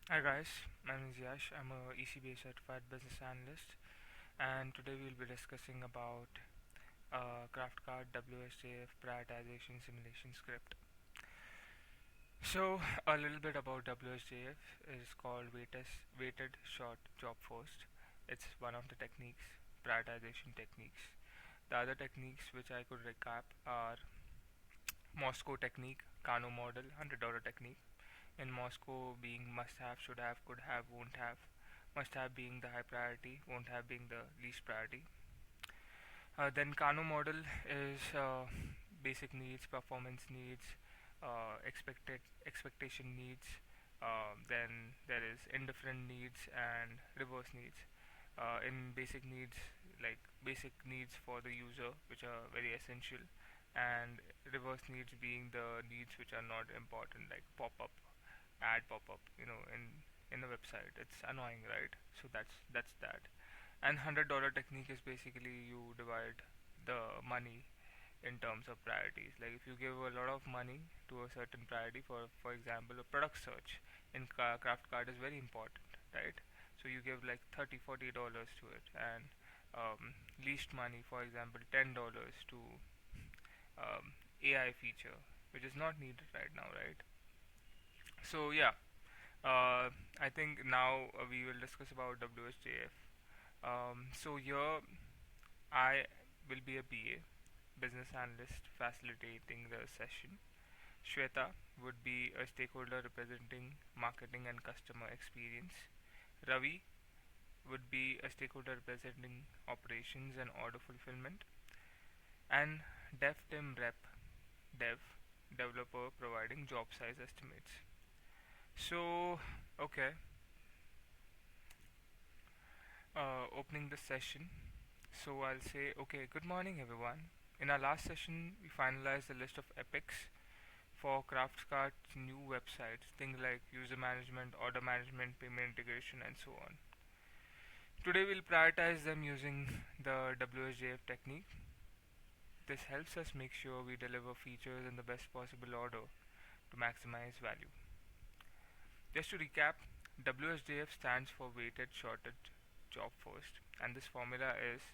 Hi guys, my name is Yash. I'm a ECBA certified business analyst, and today we'll be discussing about CraftCart WSJF prioritization simulation script. So, a little bit about WSJF is called weighted short job first. It's one of the techniques, prioritization techniques. The other techniques which I could recap are Moscow technique, Kano model, $100 technique. In Moscow being must have, should have, could have, won't have. Must have being the high priority, won't have being the least priority. Then Kano model is basic needs, performance needs, expected expectation needs. Then there is indifferent needs and reverse needs. In basic needs, like basic needs for the user, which are very essential, and reverse needs being the needs which are not important, like pop-up, ad pop-up. In the website, it's annoying, right? So that's that. And $100 technique is basically you divide the money in terms of priorities. Like if you give a lot of money to a certain priority, for example, a product search in CraftCart is very important, right? So you give like $30-40 to it, and least money, for example, $10 to AI feature, which is not needed right now, right? So yeah, I think now we will discuss about WSJF. So here I will be a BA, business analyst, facilitating the session. Shweta would be a stakeholder representing marketing and customer experience. Ravi would be a stakeholder representing operations and order fulfillment. And dev team rep, dev, developer providing job size estimates. So, okay, opening the session. So I'll say, okay, good morning everyone. In our last session, we finalized the list of epics for CraftCart's new websites, things like user management, order management, payment integration, and so on. Today we'll prioritize them using the WSJF technique. This helps us make sure we deliver features in the best possible order to maximize value. Just to recap, WSJF stands for weighted shortage job first, and this formula is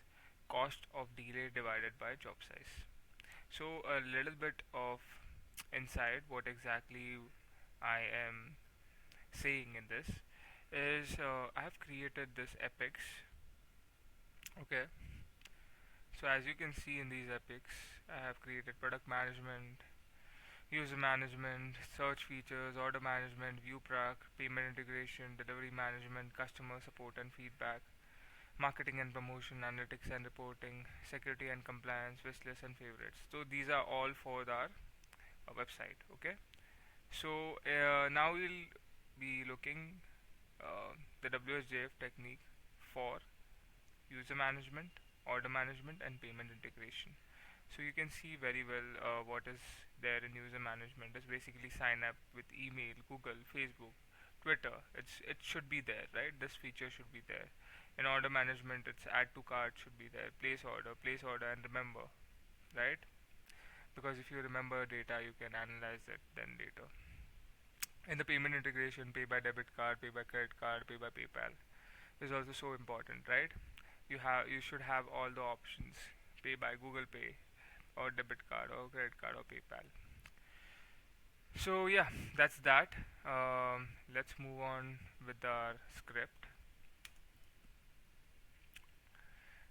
cost of delay divided by job size. So a little bit of insight what exactly I am saying in this is I have created this epics. Okay, so as you can see in these epics, I have created product management, user management, search features, order management, view prac, payment integration, delivery management, customer support and feedback, marketing and promotion, analytics and reporting, security and compliance, wishlist and favorites. So these are all for our website. Okay. So now we'll be looking the WSJF technique for user management, order management, and payment integration. So you can see very well what is there in user management. It's basically sign up with email, Google, Facebook, Twitter. It should be there, right? This feature should be there. In order management, it's add to cart should be there. Place order, and remember, right? Because if you remember data, you can analyze it then later. In the payment integration, pay by debit card, pay by credit card, pay by PayPal is also so important, right? You should have all the options: pay by Google Pay, or debit card, or credit card, or PayPal. So yeah, that's that. Let's move on with our script.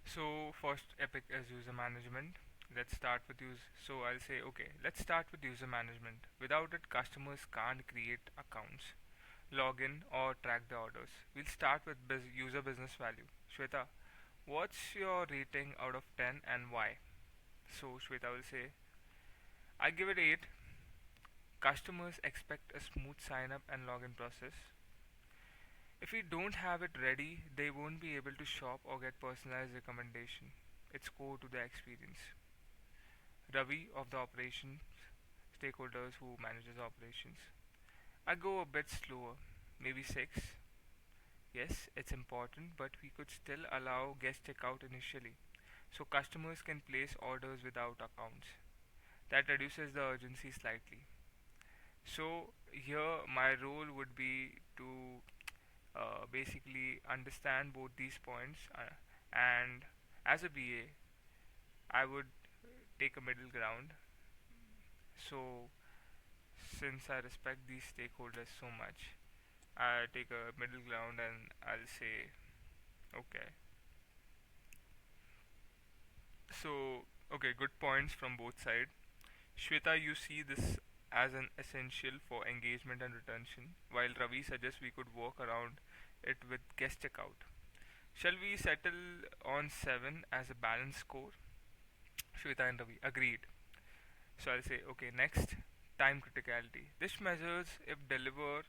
So first epic is user management. Let's start with use. So I'll say okay. Let's start with user management. Without it, customers can't create accounts, log in, or track the orders. We'll start with user business value. Shweta, what's your rating out of 10 and why? So Shweta will say, I give it 8. Customers expect a smooth sign up and login process. If we don't have it ready, they won't be able to shop or get personalized recommendation. It's core to the experience. Ravi of the operations, stakeholders who manages operations. I go a bit slower, maybe 6. Yes, it's important, but we could still allow guest checkout initially, so customers can place orders without accounts. That reduces the urgency slightly. So here my role would be to basically understand both these points, and as a BA, I would take a middle ground. So, since I respect these stakeholders so much, I take a middle ground and I'll say, okay, so, okay, good points from both sides. Shweta, you see this as an essential for engagement and retention, while Ravi suggests we could work around it with guest checkout. Shall we settle on 7 as a balanced score? Shweta and Ravi agreed. So I'll say, okay, next, time criticality. This measures if delivering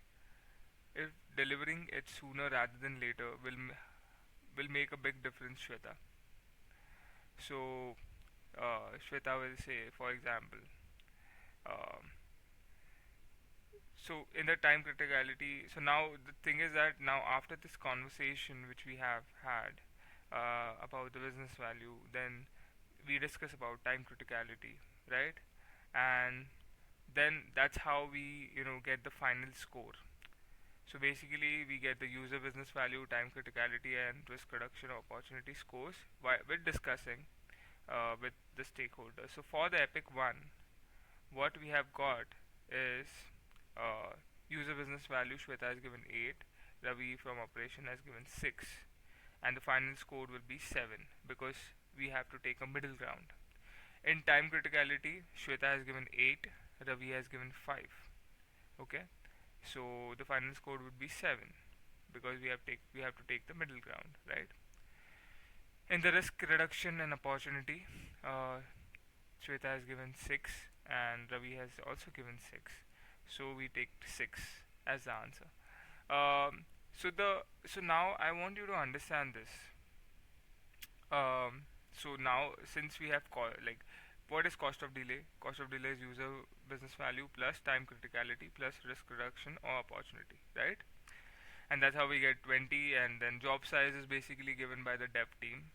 it sooner rather than later will make a big difference, Shweta. So Shweta will say, for example, um, so in the time criticality, so now the thing is that now after this conversation which we have had about the business value, then we discuss about time criticality, right? And then that's how we get the final score. So basically we get the user business value, time criticality, and risk reduction opportunity scores with discussing with the stakeholders. So for the epic one, what we have got is uh, user business value. Shweta has given 8, Ravi from operation has given 6, and the final score will be 7 because we have to take a middle ground. In time criticality, Shweta has given 8, Ravi has given 5. Okay, so the final score would be 7 because we have to take the middle ground, right? In the risk reduction and opportunity, Shweta has given 6 and Ravi has also given 6. So we take 6 as the answer. So now I want you to understand this. So now since we have like what is cost of delay? Cost of delay is user business value plus time criticality plus risk reduction or opportunity, right? And that's how we get 20. And then job size is basically given by the dev team.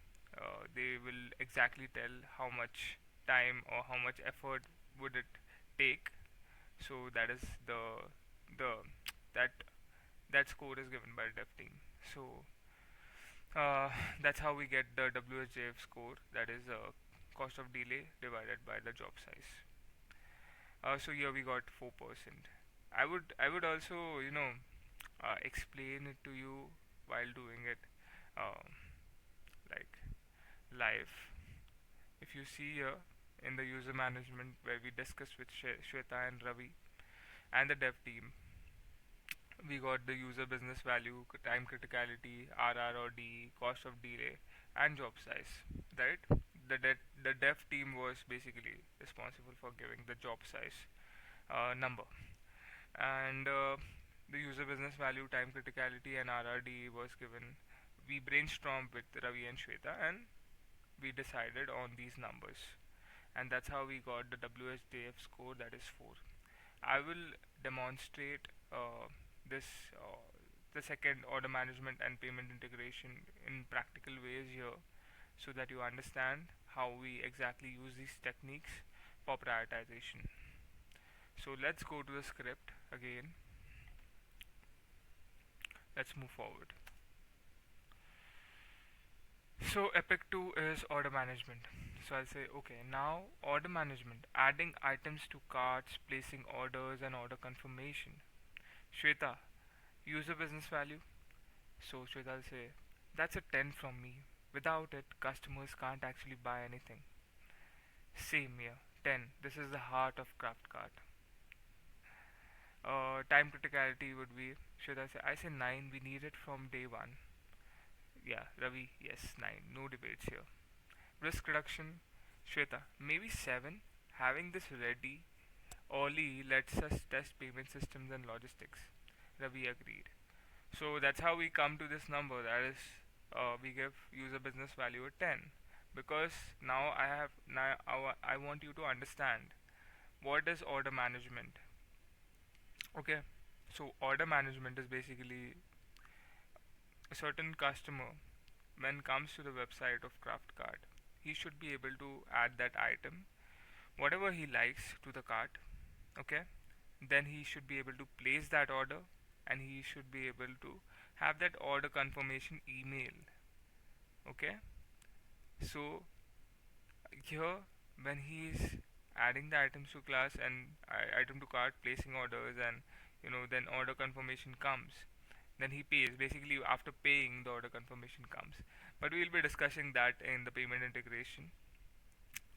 They will exactly tell how much time or how much effort would it take. So that is the that that score is given by the dev team. So that's how we get the WSJF score. That is cost of delay divided by the job size. So here we got 4%. I would also explain it to you while doing it um, like live. If you see here in the user management where we discussed with Shweta and Ravi and the dev team, we got the user business value, time criticality, RR or D, cost of delay, and job size. Right? The dev team was basically responsible for giving the job size number, and the user business value, time criticality, and RRD was given. We brainstormed with Ravi and Shweta, and we decided on these numbers, and that's how we got the WSJF score, that is 4. I will demonstrate this the second order management and payment integration in practical ways here so that you understand how we exactly use these techniques for prioritization. So let's go to the script again. Let's move forward. So epic 2 is order management. So I'll say okay, now order management, adding items to carts, placing orders, and order confirmation. Shweta, user business value. So Shweta will say that's a 10 from me. Without it, customers can't actually buy anything. Same here, 10. This is the heart of CraftCart. Time criticality would be, should I say 9, we need it from day 1. Yeah, Ravi, yes, 9, no debates here. Risk reduction, Shweta, maybe 7. Having this ready early lets us test payment systems and logistics. Ravi agreed. So that's how we come to this number. That is, we give user business value a 10 because now I want you to understand what is order management. Okay, so order management is basically a certain customer when comes to the website of CraftCart, he should be able to add that item, whatever he likes, to the cart. Okay, then he should be able to place that order and he should be able to have that order confirmation email. Okay, so here when he is adding the items to class and item to cart, placing orders, and then order confirmation comes, then he pays. Basically, after paying, the order confirmation comes. But we will be discussing that in the payment integration.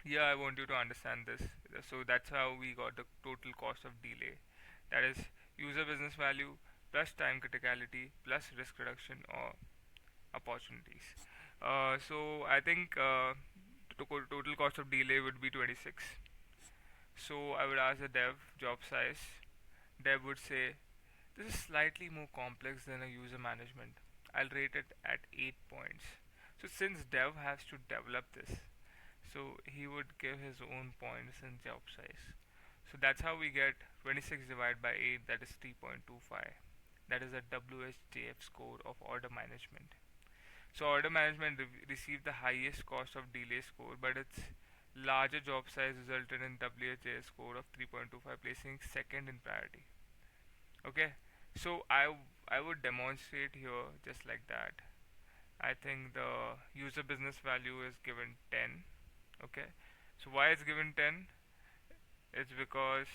Yeah, I want you to understand this. So that's how we got the total cost of delay. That is user business value plus time criticality plus risk reduction or opportunities. So I think total cost of delay would be 26. So I would ask the dev job size. Dev would say this is slightly more complex than a user management. I'll rate it at 8 points. So since dev has to develop this, so he would give his own points in job size. So that's how we get 26 divided by 8, that is 3.25. That is a WSJF score of order management. So order management received the highest cost of delay score, but its larger job size resulted in WHJS score of 3.25, placing second in priority. Okay, so I would demonstrate here just like that. I think the user business value is given 10. Okay, so why it's given 10? It's because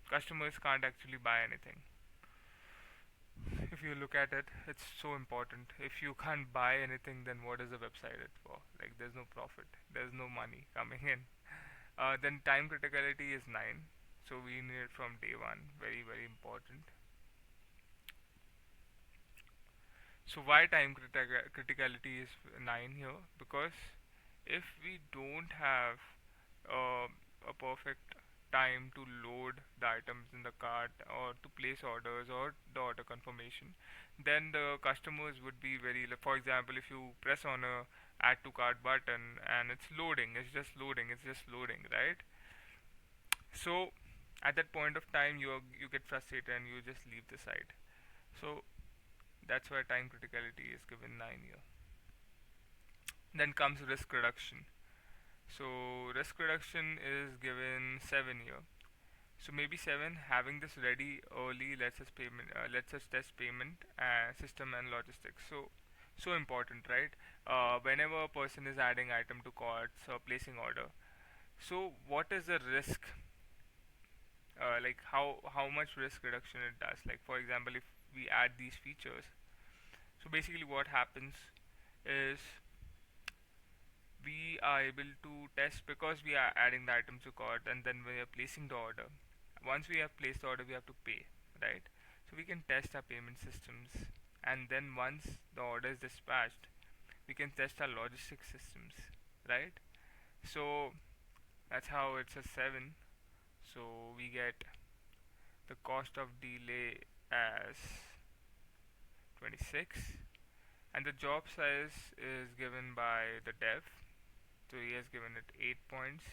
customers can't actually buy anything. If you look at it, it's so important. If you can't buy anything, then what is the website it for? Like, there's no profit, there's no money coming in. Then time criticality is 9, so we need it from day one. Very, very important. So why time criticality is 9 here? Because if we don't have uh, a perfect time to load the items in the cart or to place orders or the order confirmation, then the customers would be very, for example, if you press on a add to cart button and it's loading, it's just loading, right? So at that point of time you get frustrated and you just leave the site. So that's why time criticality is given 9 here. Then comes risk reduction. So risk reduction is given 7 here. So maybe 7, having this ready early lets us test payment system and logistics. So important, right? Whenever a person is adding item to carts or placing order, so what is the risk, like how much risk reduction it does? Like for example, if we add these features, so basically what happens is we are able to test, because we are adding the item to cart and then we are placing the order. Once we have placed the order, we have to pay, right? So we can test our payment systems, and then once the order is dispatched, we can test our logistics systems, right? So that's how it's a 7. So we get the cost of delay as 26, and the job size is given by the dev. So he has given it 8 points,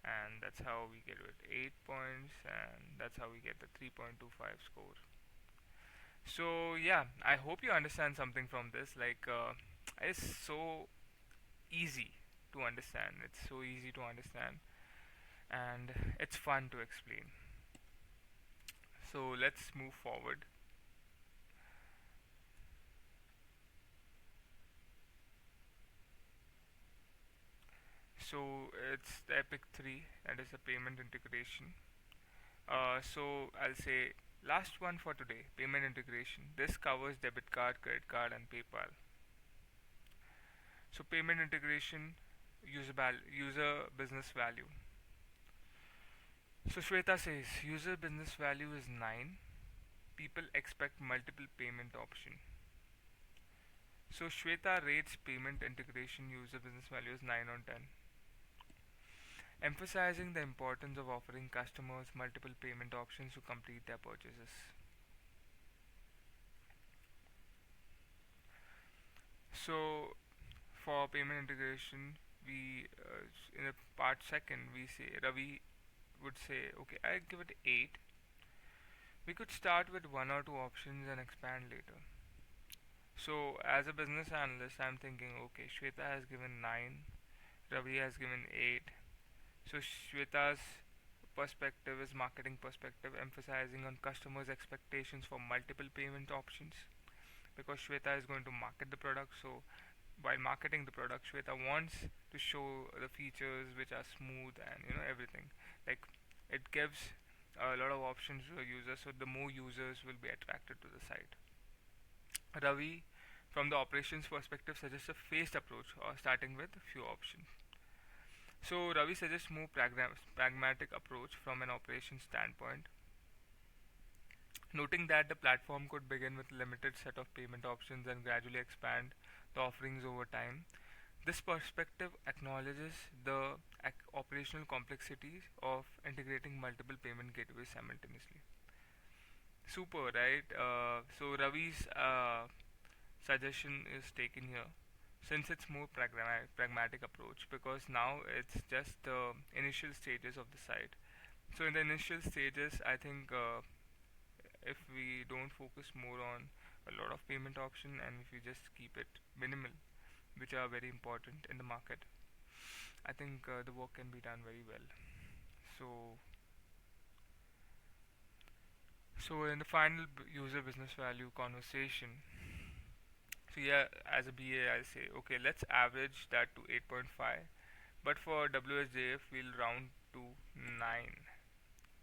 and that's how we get it 8 points, and that's how we get the 3.25 score. So yeah, I hope you understand something from this. Like it's so easy to understand. It's so easy to understand, and it's fun to explain. So let's move forward. So it's the Epic 3, that is the payment integration. So I'll say last one for today, payment integration. This covers debit card, credit card, and PayPal. So payment integration, user business value. So Shweta says user business value is 9. People expect multiple payment option. So Shweta rates payment integration user business value is 9 on 10, emphasizing the importance of offering customers multiple payment options to complete their purchases. So for payment integration, we in a part second we say Ravi would say, okay, I give it 8. We could start with one or two options and expand later. So as a business analyst, I'm thinking, okay, Shweta has given 9, Ravi has given 8. So Shweta's perspective is marketing perspective, emphasizing on customers' expectations for multiple payment options because Shweta is going to market the product. So while marketing the product, Shweta wants to show the features which are smooth and everything. Like it gives a lot of options to the user, so the more users will be attracted to the site. Ravi, from the operations perspective, suggests a phased approach, or starting with a few options. So Ravi suggests more pragmatic approach from an operations standpoint, noting that the platform could begin with a limited set of payment options and gradually expand the offerings over time. This perspective acknowledges the operational complexities of integrating multiple payment gateways simultaneously. Super, right? So Ravi's suggestion is taken here since it's more pragmatic approach because now it's just the initial stages of the site. So in the initial stages, I think if we don't focus more on a lot of payment option and if we just keep it minimal, which are very important in the market, I think the work can be done very well. So, so in the final user business value conversation, so yeah, as a BA, I say, okay, let's average that to 8.5. But for WSJF, we'll round to 9.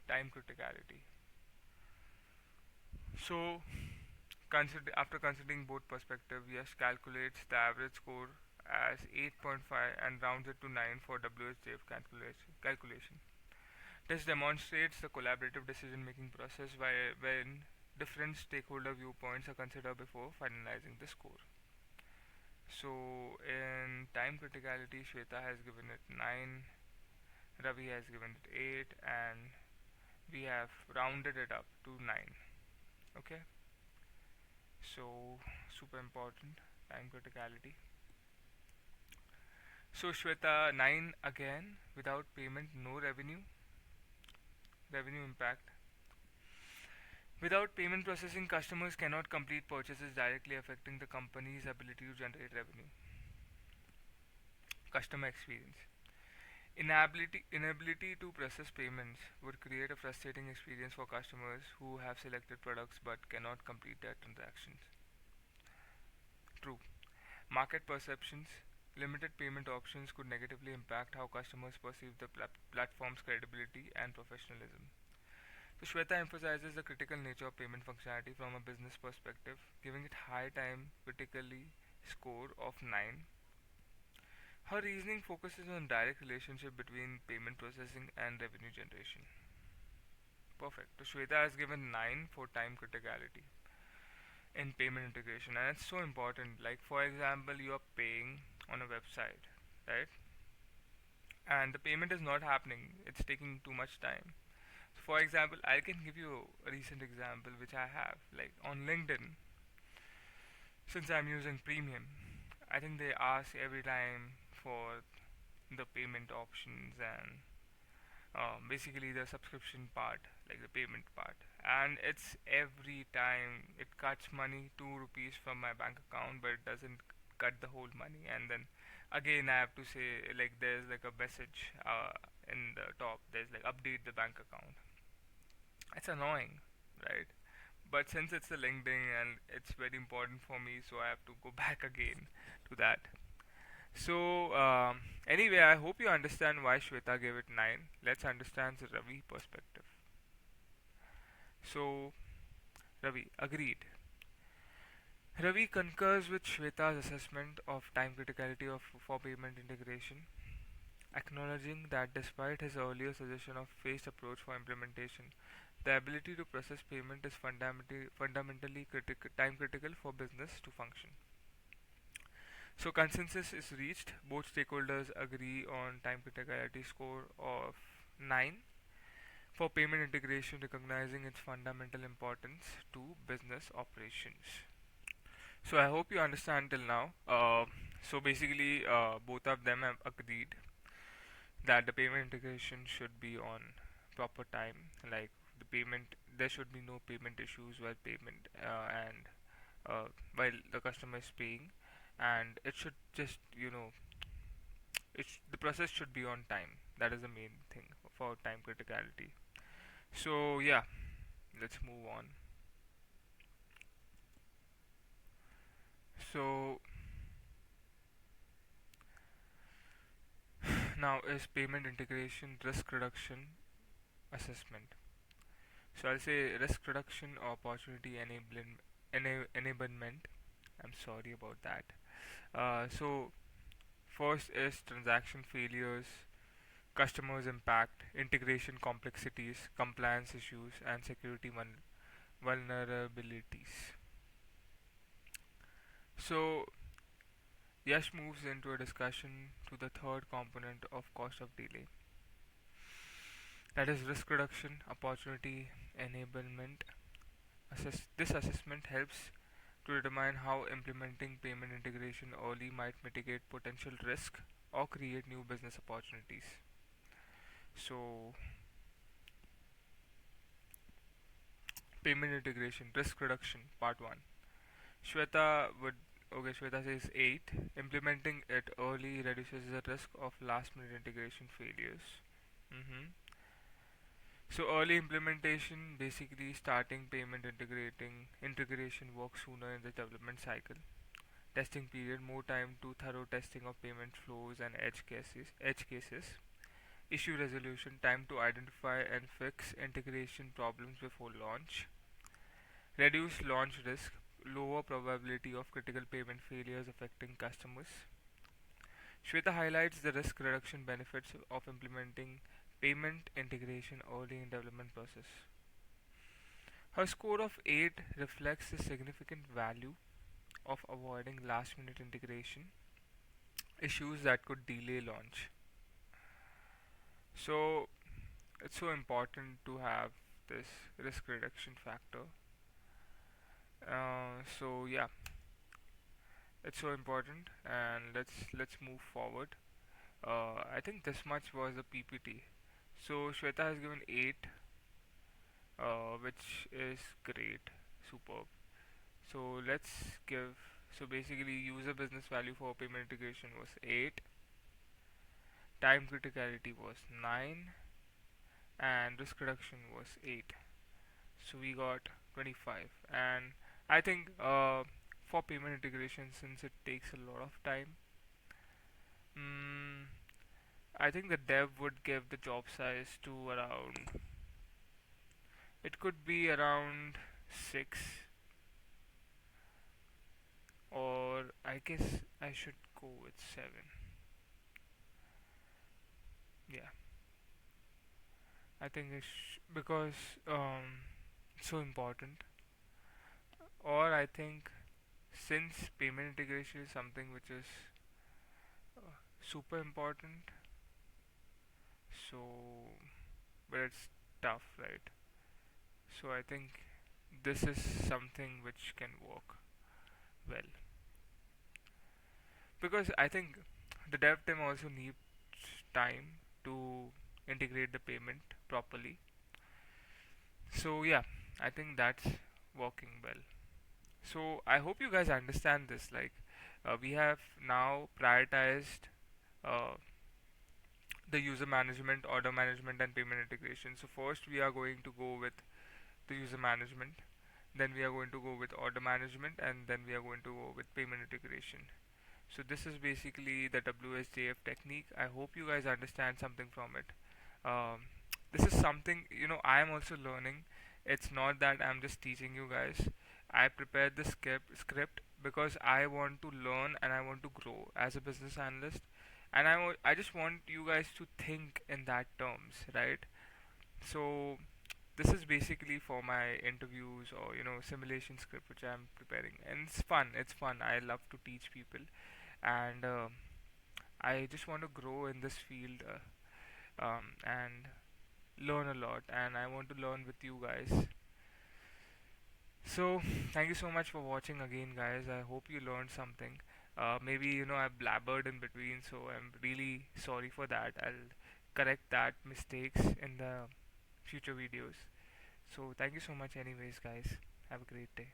Time criticality. So, after considering both perspectives, yes, calculates the average score as 8.5 and rounds it to 9 for WSJF calculation. This demonstrates the collaborative decision-making process when different stakeholder viewpoints are considered before finalizing the score. So in time criticality, Shweta has given it 9, Ravi has given it 8, and we have rounded it up to 9. Okay, so super important, time criticality. So Shweta, 9 again, without payment, no revenue impact. Without payment processing, customers cannot complete purchases, directly affecting the company's ability to generate revenue. Customer experience. Inability to process payments would create a frustrating experience for customers who have selected products but cannot complete their transactions. True. Market perceptions. Limited payment options could negatively impact how customers perceive the platform's credibility and professionalism. So Shweta emphasizes the critical nature of payment functionality from a business perspective, giving it high time critically score of 9. Her reasoning focuses on direct relationship between payment processing and revenue generation. Perfect. So Shweta has given 9 for time criticality in payment integration, and it's so important. Like for example, you are paying on a website, right? And the payment is not happening. It's taking too much time. For example, I can give you a recent example which I have. Like on LinkedIn, since I'm using premium, I think they ask every time for the payment options and basically the subscription part, like the payment part. And it's every time it cuts money, 2 rupees from my bank account, but it doesn't cut the whole money. And then again, I have to say, like, there's like a message in the top, there's like update the bank account. It's annoying, right? But since it's a LinkedIn and it's very important for me, so I have to go back again to that. So anyway, I hope you understand why Shweta gave it 9. Let's understand the Ravi perspective. So Ravi agreed. Ravi concurs with Shweta's assessment of time criticality of for payment integration, acknowledging that despite his earlier suggestion of phased approach for implementation, the ability to process payment is fundamentally time critical for business to function. So consensus is reached. Both stakeholders agree on time criticality score of 9 for payment integration, recognizing its fundamental importance to business operations. So I hope you understand till now. So basically, both of them have agreed that the payment integration should be on proper time. Like the payment, there should be no payment issues while payment and while the customer is paying, and it should just the process should be on time. That is the main thing for time criticality. So yeah, let's move on. So now is payment integration risk reduction assessment. So I'll say risk reduction opportunity enablement. I'm sorry about that. So first is transaction failures, customers impact, integration complexities, compliance issues, and security vulnerabilities. So Yash moves into a discussion to the third component of cost of delay, that is risk reduction opportunity enablement. This assessment helps to determine how implementing payment integration early might mitigate potential risk or create new business opportunities. So, payment integration, risk reduction, part 1. Shweta would Okay, Shweta says 8. Implementing it early reduces the risk of last minute integration failures. hmm So early implementation, basically starting payment integrating integration works sooner in the development cycle. Testing period, more time to thorough testing of payment flows and edge cases. Issue resolution, time to identify and fix integration problems before launch. Reduce launch risk, lower probability of critical payment failures affecting customers. Shweta highlights the risk reduction benefits of implementing payment integration early in development process. Her score of 8 reflects the significant value of avoiding last minute integration issues that could delay launch. So it's so important to have this risk reduction factor. So yeah, it's so important, and let's move forward. I think this much was the PPT. So Shweta has given 8, which is great, superb. So let's give. So basically, user business value for payment integration was 8, time criticality was 9, and risk reduction was 8. So we got 25. And I think for payment integration, since it takes a lot of time, mm, I think the dev would give the job size to around, it could be around 6, or I guess I should go with 7. Yeah, I think it's because it's so important. Or I think since payment integration is something which is super important, so but it's tough, right? So I think this is something which can work well, because I think the dev team also needs time to integrate the payment properly. So yeah, I think that's working well. So I hope you guys understand this. Like, we have now prioritized uh, the user management, order management, and payment integration. So first we are going to go with the user management, then we are going to go with order management, and then we are going to go with payment integration. So this is basically the WSJF technique. I hope you guys understand something from it. Um, this is something, I am also learning. It's not that I'm just teaching you guys. I prepared the script because I want to learn and I want to grow as a business analyst, and I just want you guys to think in that terms, right? So this is basically for my interviews or simulation script which I'm preparing, and it's fun. It's fun. I love to teach people, and I just want to grow in this field, and learn a lot, and I want to learn with you guys. So thank you so much for watching again, guys. I hope you learned something. Maybe I blabbered in between, so I'm really sorry for that. I'll correct that mistakes in the future videos. So thank you so much anyways, guys. Have a great day.